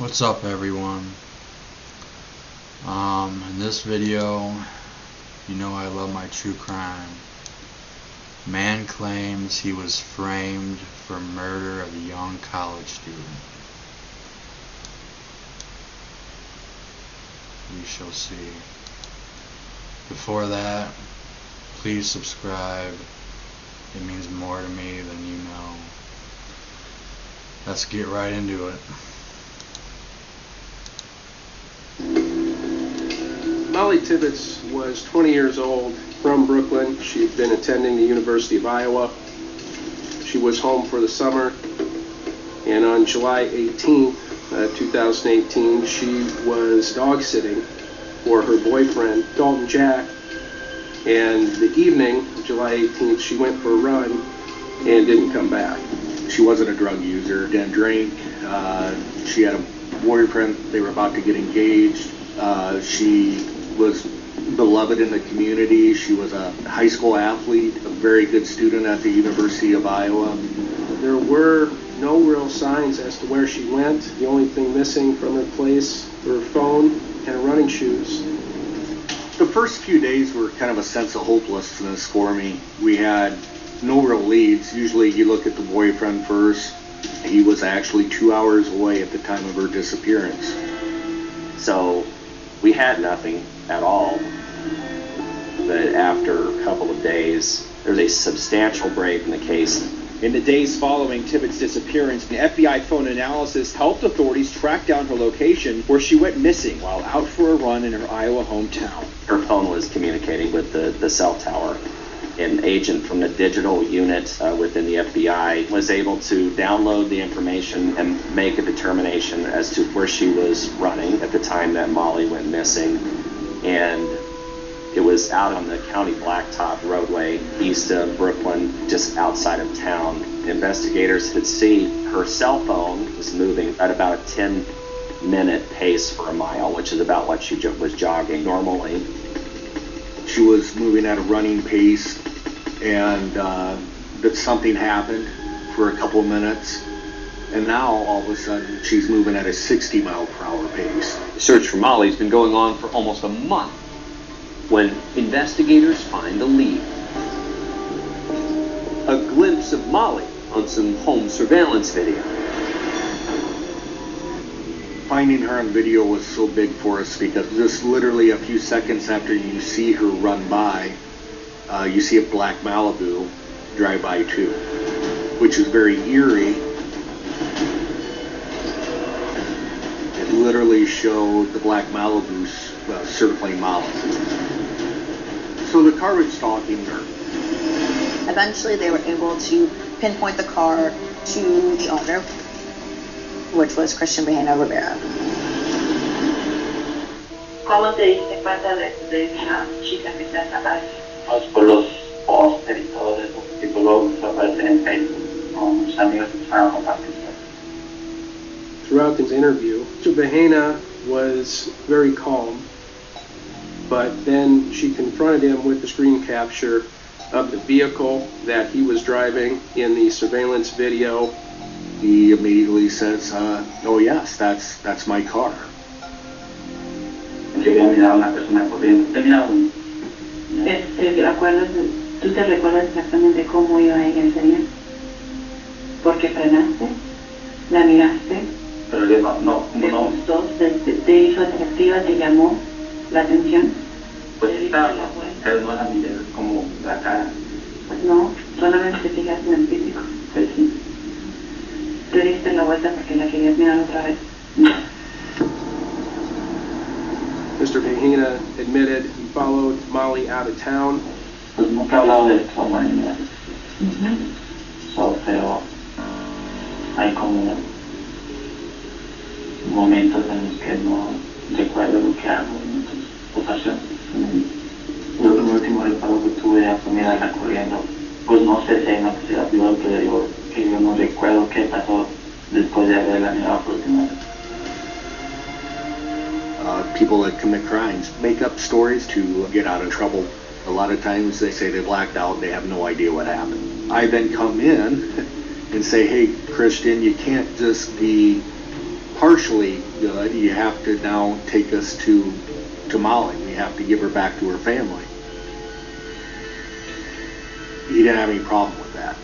What's up, everyone? In this video, you know I love my true crime. Man claims he was framed for murder of a young college student. We shall see. Before that, please subscribe. It means more to me than you know. Let's get right into it. Molly Tibbetts was 20 years old, from Brooklyn. She'd been attending the University of Iowa. She was home for the summer, and on July 18th, 2018, she was dog sitting for her boyfriend, Dalton Jack, and the evening of July 18th, she went for a run and didn't come back. She wasn't a drug user, didn't drink. She had a boyfriend. They were about to get engaged. She was beloved in the community. She was a high school athlete, a very good student at the University of Iowa. There were no real signs as to where she went. The only thing missing from her place were her phone and her running shoes. The first few days were kind of a sense of hopelessness for me. We had no real leads. Usually you look at the boyfriend first. He was actually 2 hours away at the time of her disappearance. So we had nothing at all. But after a couple of days, there's a substantial break in the case. In the days following Tibbetts' disappearance, the FBI phone analysis helped authorities track down her location, where she went missing while out for a run in her Iowa hometown. Her phone was communicating with the cell tower. An agent from the digital unit within the FBI was able to download the information and make a determination as to where she was running at the time that Molly went missing. And it was out on the county blacktop roadway east of Brooklyn, just outside of town. Investigators could see her cell phone was moving at about a 10-minute pace for a mile, which is about what she was jogging normally. She was moving at a running pace, and that something happened for a couple of minutes, and now all of a sudden she's moving at a 60-mile-per-hour pace. The search for Molly's been going on for almost a month when investigators find a lead. A glimpse of Molly on some home surveillance video. Finding her on video was so big for us because just literally a few seconds after you see her run by, you see a black Malibu drive by too, which is very eerie. It literally showed the black Malibu circling Molly. So the car was stalking her. Eventually they were able to pinpoint the car to the owner, which was Christian Bahena Rivera. ¿Cómo te diste cuenta de esa chica que se desaparece? Pues por los pósteres y todo eso, tipo luego se aparecen en Facebook con mis amigos que estaban compartiendo. Throughout this interview, Mr. Bahena was very calm, but then she confronted him with the screen capture of the vehicle that he was driving in the surveillance video. He immediately says, oh yes, that's my car. Llegué a mirar a una persona corriendo. ¿Te miraron? ¿Tú te recuerdas exactamente cómo iba ella ese día? ¿Por qué frenaste? ¿La miraste? Pero yo no. ¿Te gustó? ¿Te hizo atractiva? ¿Te llamó la atención? Pues claro, pero no la miré como la cara. Pues no, solamente te fijaste en el físico. Pues sí. ¿Te diste la vuelta porque la querías mirar otra vez? Mr. Bahena admitted he followed Molly out of town. Pues nunca he hablado de esto, María. Pero hay como momentos en los que no recuerdo lo que hago en otras ocasiones. El último recuerdo que tuve era mirarla corriendo. Pues no sé si hay una posibilidad, pero digo que yo no recuerdo qué pasó después de haberla mirado por última vez. People that commit crimes make up stories to get out of trouble. A lot of times they say they blacked out, they have no idea what happened. I then come in and say, hey, Christian, you can't just be partially good, you have to now take us to Molly. We have to give her back to her family. He didn't have any problem with that.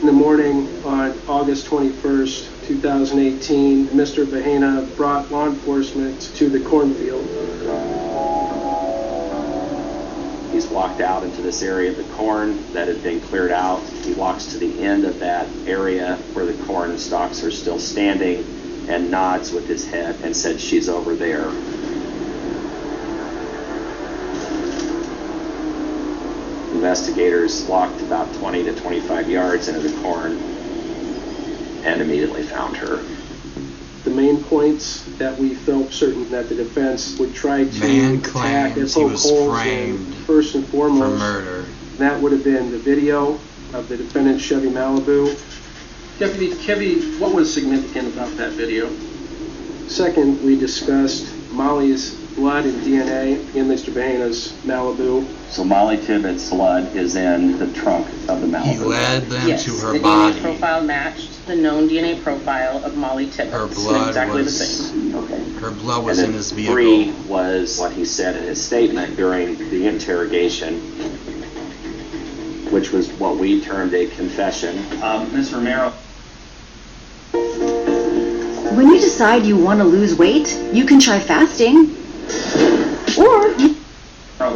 In the morning on August 21st, 2018, Mr. Bahena brought law enforcement to the cornfield. He's walked out into this area of the corn that had been cleared out. He walks to the end of that area where the corn stalks are still standing and nods with his head and said, "She's over there." Investigators walked about 20 to 25 yards into the corn and immediately found her. The main points that we felt certain that the defense would try to Man attack and claims he poke was holes in, framed first and for foremost, murder. that would have been the video of the defendant's Chevy Malibu. Deputy Kevy, what was significant about that video? Second, we discussed Molly's blood and DNA in Mr. Bahena's Malibu. So Molly Tibbetts' blood is in the trunk of the Malibu. He led them Yes, to her the body. DNA profile matched the known DNA profile of Molly Tibbetts. Her blood exactly was the same. Okay. Her blood was And in then his vehicle. 3 was what he said in his statement during the interrogation, which was what we termed a confession. Ms. Romero. When you decide you want to lose weight, you can try fasting. Or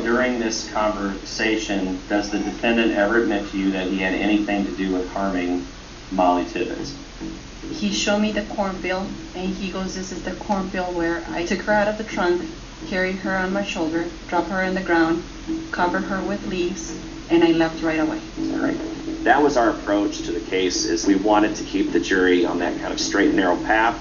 During this conversation, does the defendant ever admit to you that he had anything to do with harming Molly Tibbetts? He showed me the cornfield, and he goes, "This is the cornfield where I took her out of the trunk, carried her on my shoulder, dropped her in the ground, covered her with leaves, and I left right away." All right. That was our approach to the case, is we wanted to keep the jury on that kind of straight and narrow path.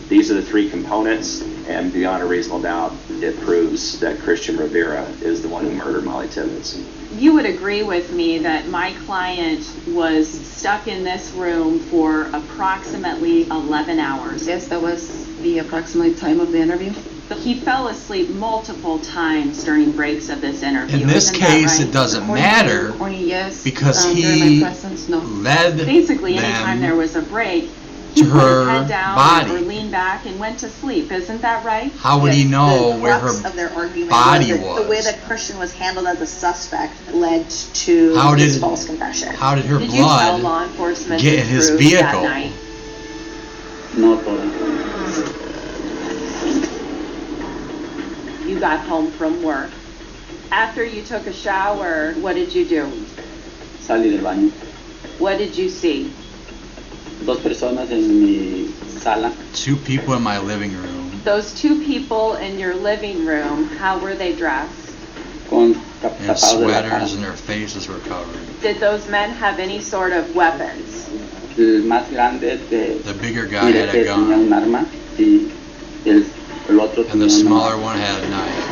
These are the 3 components, and beyond a reasonable doubt, it proves that Christian Rivera is the one who murdered Molly Tibbetts. You would agree with me that my client was stuck in this room for approximately 11 hours. Yes, that was the approximate time of the interview. He fell asleep multiple times during breaks of this interview. In this Isn't that case, right? it doesn't According to- matter according, yes, because during he my presence, no. led Basically, anytime there them was a break, to he put his her head down body. or leaned back and went to sleep. Isn't that right? How would he Yes, know the where crux her of their argument body was that the way was? that Christian was handled as a suspect led to How his did- false confession. How did her Did you tell blood law enforcement get the in his truth vehicle? that night? No toda. You got home from work. After you took a shower, what did you do? Salí del baño. What did you see? 2 personas en mi sala. 2 people in my living room Those 2 people in your living room, how were they dressed? Con in tapados de la cara. sweaters and their faces were covered. Did those men have any sort of weapons? El más grande The bigger guy miré had que a tenía gun, un arma y el otro and the tenía smaller una. one had a knife.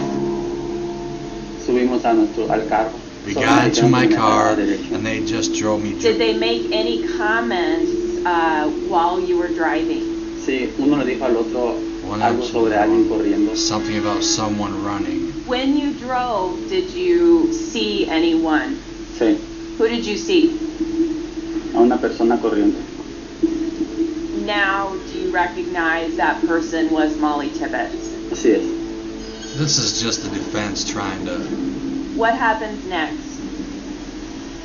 Subimos al carro. We Solo got me into dijeron my que me car, agarrara derecho. and they just drove me Did to they make any comments while you were driving? Sí, uno le dijo al otro One algo answer, sobre alguien corriendo. something about someone running. When you drove, did you see anyone? Sí, Who did you see? a una persona corriendo. Now, do you recognize that person was Molly Tibbetts? Así es. This is just the defense trying to What happens next?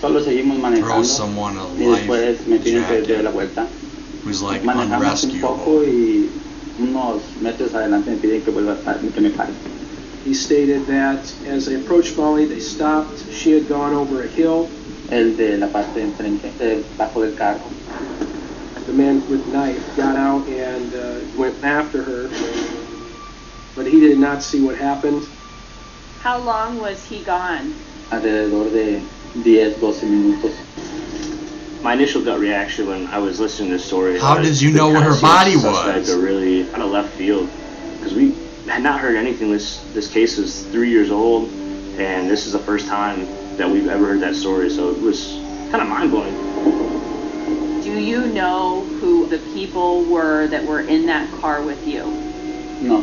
Solo seguimos throw manejando someone a y después me piden que dé la life vuelta. who's like Manejamos un poco unrescuable. y unos metros adelante me piden que vuelva a estar, que me pare. He stated that as they approached Molly, they stopped. She had gone over a hill. El de la parte de enfrente, debajo del carro. The man with the knife got out and went after her, but he did not see what happened. How long was he gone? Alrededor de 10-12 minutos. My initial gut reaction when I was listening to the story. How did you know where her body was? Are really out of left field, because we had not heard anything. This case is 3 years old, and this is the first time that we've ever heard that story. So it was kind of mind blowing. Do you know who the people were that were in that car with you? No,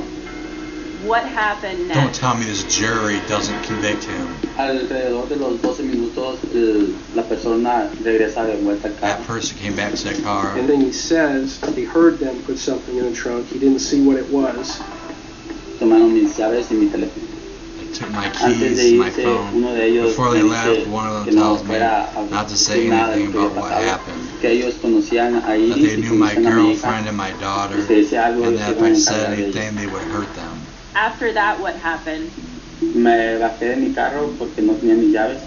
What happened next? Don't tell me this jury doesn't convict him. Alrededor de los 12 minutos, la persona regresa de vuelta al That carro. person came back to the car. And then he says he heard them put something in the trunk. He didn't see what it was. Tomaron mis llaves y mi teléfono. They took my Antes keys, de my irse, phone. uno de ellos Before they me left, dice one of que them no tells me fuera a not to say decir nada de anything lo que about what había pasado. happened. Que ellos conocían a That Iris they y knew my conocían a mi hija. girlfriend and my daughter, Y que si algo and se that if iban a I said encargar de ellos. anything, they would hurt them. After that, what happened? Me bajé de mi carro porque no tenía mis llaves.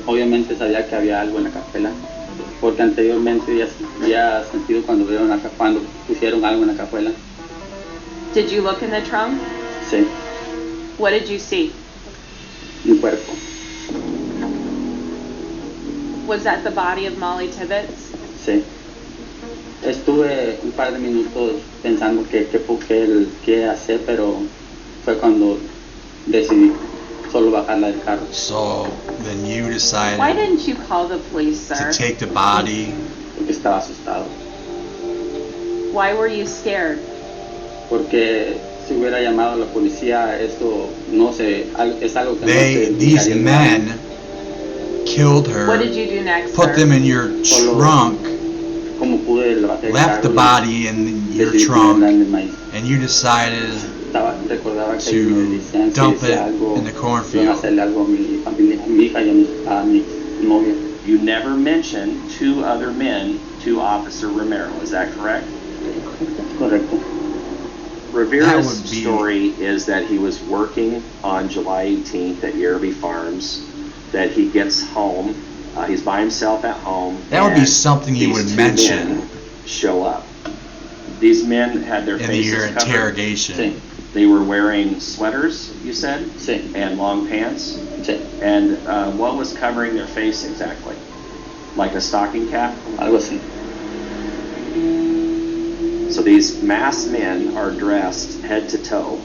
Obviamente sabía que había algo en la cajuela. Porque anteriormente ya había sentido cuando cuando pusieron algo en la cajuela. Did you look in the trunk? Sí, What did you see? mi cuerpo. Was that the body of Molly Tibbetts? Sí. Estuve un par de minutos pensando qué hacer, pero fue cuando decidí solo bajarla del carro. So then you Why decided didn't you call the police, sir? to take the body. Porque estaba asustado. Why were you scared? Porque si hubiera llamado a la policía, esto no sé, es algo que no se These daría. men killed What did her, you do next, put sir? them in your trunk, Como pude levantar el left the carro, body in your decidí trunk, ponerla en el maíz. and you decided Recordaba que to me decían dump si it algo, in the iban a cornfield. hacerle algo a mi familia, a mi hija y a mi novia. You never mentioned two other men to Officer Romero, is that correct? Correcto. Rivera's That would be- story is that he was working on July 18th at Yerby Farms, that he gets home, he's by himself at home. That would be and something you these would two mention men show up. These men had their in faces your covered. interrogation. Sí, They were wearing sweaters, you said, sí, and long pants. sí, And what was covering their face exactly? Like a stocking cap? algo así. So these masked men are dressed head to toe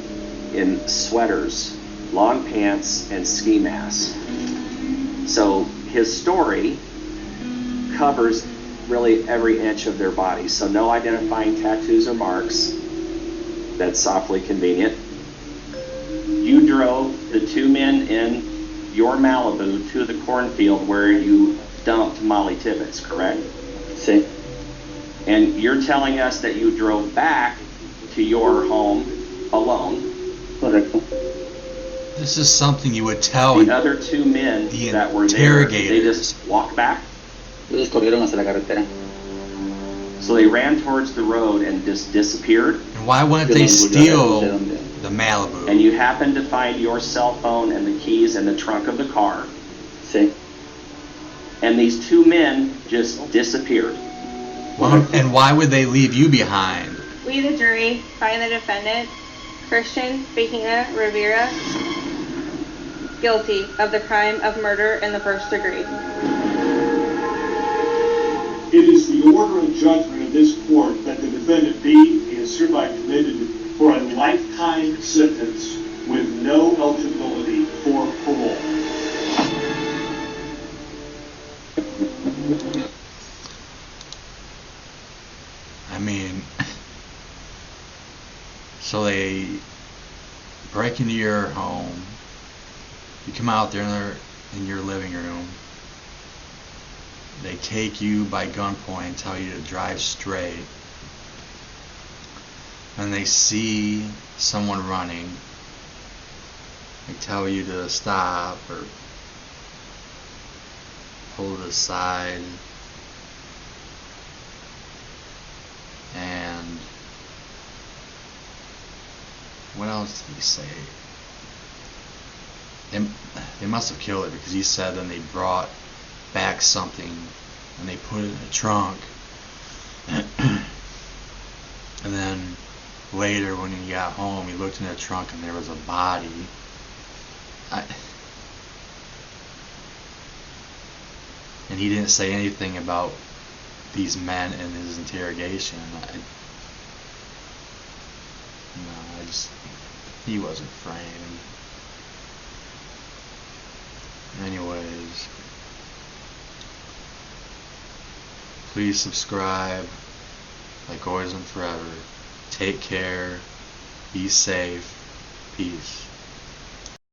in sweaters, long pants, and ski masks. So his story covers really every inch of their body. So no identifying tattoos or marks. That's awfully convenient. You drove the two men in your Malibu to the cornfield where you dumped Molly Tibbetts, correct? Sí, And you're telling us that you drove back to your home alone. correcto. This is something you would tell The other two men the that were there, they interrogators. just walked back. Ellos corrieron hacia la carretera. So they ran towards the road and just disappeared. And why wouldn't Yo they no sé steal dónde. the Malibu? And you happened to find your cell phone and the keys in the trunk of the car. Sí, And these two men just disappeared. And why would they leave you behind? We, the jury, find the defendant, Christian Fahina Rivera, guilty of the crime of murder in the first degree. It is the order and judgment of this court that the defendant be is hereby committed for a lifetime sentence with no eligibility for parole. I mean, so they break into your home. You come out there in your living room. They take you by gunpoint and tell you to drive straight. And they see someone running. They tell you to stop or pull to the side. And what else did he say? They must have killed it because he said then they brought back something and they put it in the trunk. And then later when he got home he looked in the trunk and there was a body. And he didn't say anything about these men in his interrogation. He wasn't framed. Anyways, please subscribe, like always and forever. Take care. Be safe. Peace.